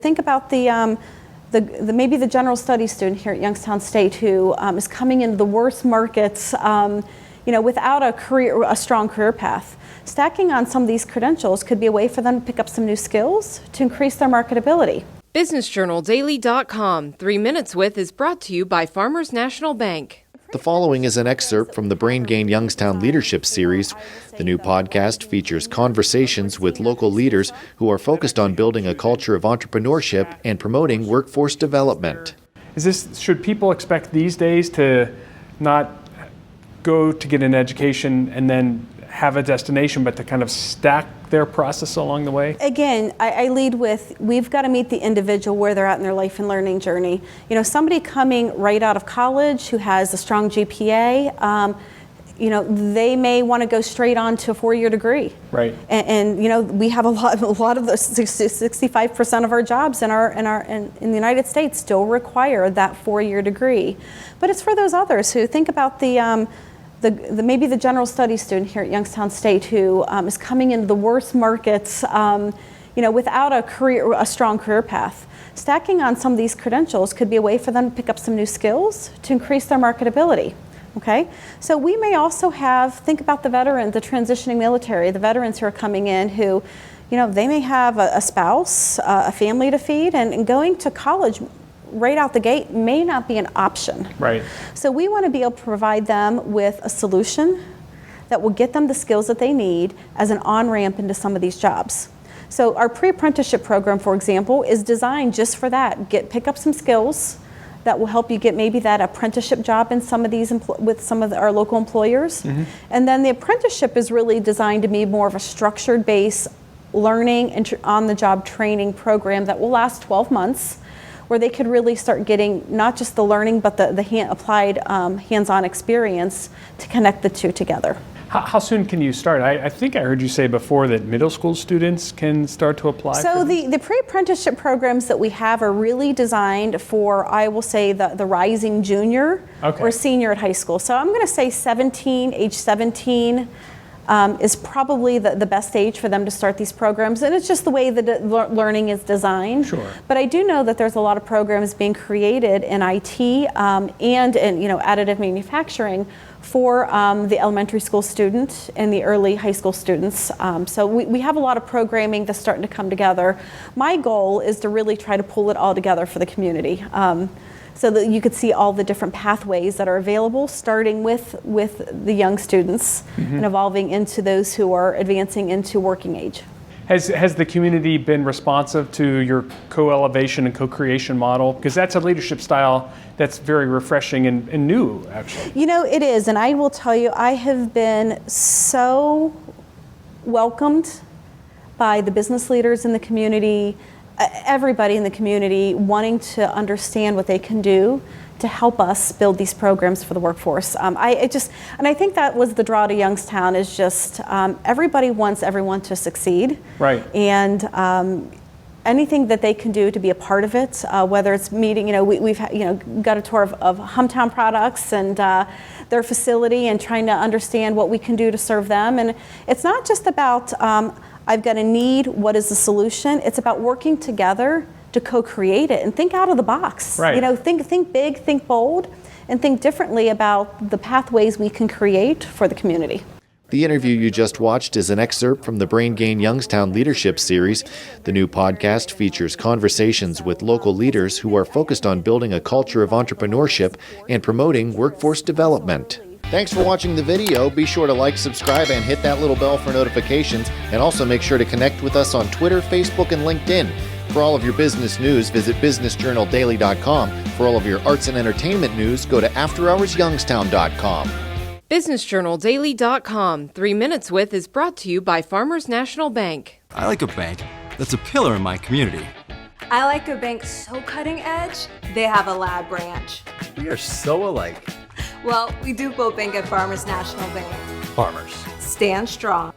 Think about maybe the general studies student here at Youngstown State who is coming into the worst markets, without a strong career path. Stacking on some of these credentials could be a way for them to pick up some new skills to increase their marketability. BusinessJournalDaily.com 3 Minutes With is brought to you by Farmers National Bank. The following is an excerpt from the Brain Gain Youngstown Leadership Series. The new podcast features conversations with local leaders who are focused on building a culture of entrepreneurship and promoting workforce development. Should people expect these days to not go to get an education and then have a destination, but to kind of stack their process along the way? Again, I lead with, we've got to meet the individual where they're at in their life and learning journey. Somebody coming right out of college who has a strong GPA, they may want to go straight on to a 4-year degree. Right. And we have a lot of those 65% of our jobs in the United States still require that 4-year degree. But it's for those others who think about maybe the general studies student here at Youngstown State who is coming into the worst markets, without a strong career path. Stacking on some of these credentials could be a way for them to pick up some new skills to increase their marketability. Okay, so we may also think about the veterans, the transitioning military, the veterans who are coming in who, they may have a spouse, a family to feed, and going to college right out the gate may not be an option. Right. So we want to be able to provide them with a solution that will get them the skills that they need as an on-ramp into some of these jobs. So our pre-apprenticeship program, for example, is designed just for that. Pick up some skills that will help you get maybe that apprenticeship job in some of these with some of our local employers. Mm-hmm. And then the apprenticeship is really designed to be more of a structured base learning and on-the-job training program that will last 12 months, where they could really start getting not just the learning, but the applied hands-on experience to connect the two together. How soon can you start? I think I heard you say before that middle school students can start to apply. So the pre-apprenticeship programs that we have are really designed for, I will say, the rising junior or senior at high school. So I'm going to say age 17 is probably the best age for them to start these programs, and it's just the way that learning is designed. Sure. But I do know that there's a lot of programs being created in IT and in additive manufacturing for the elementary school student and the early high school students. So we have a lot of programming that's starting to come together. My goal is to really try to pull it all together for the community. So that you could see all the different pathways that are available, starting with the young students and evolving into those who are advancing into working age. Has the community been responsive to your co-elevation and co-creation model? Because that's a leadership style that's very refreshing and new, actually. It is, and I will tell you, I have been so welcomed by the business leaders in the community, everybody in the community wanting to understand what they can do to help us build these programs for the workforce. I think that was the draw to Youngstown, is just everybody wants everyone to succeed. Right. And anything that they can do to be a part of it, whether it's meeting, we've got a tour of Hometown Products and their facility and trying to understand what we can do to serve them. And it's not just about I've got a need, what is the solution? It's about working together to co-create it and think out of the box. Right. Think big, think bold, and think differently about the pathways we can create for the community. The interview you just watched is an excerpt from the Brain Gain Youngstown Leadership Series. The new podcast features conversations with local leaders who are focused on building a culture of entrepreneurship and promoting workforce development. Thanks for watching the video. Be sure to like, subscribe, and hit that little bell for notifications. And also make sure to connect with us on Twitter, Facebook, and LinkedIn. For all of your business news, visit BusinessJournalDaily.com. For all of your arts and entertainment news, go to AfterHoursYoungstown.com. BusinessJournalDaily.com 3 Minutes With is brought to you by Farmers National Bank. I like a bank that's a pillar in my community. I like a bank so cutting edge, they have a lab branch. We are so alike. Well, we do both bank at Farmers National Bank. Farmers. Stand strong.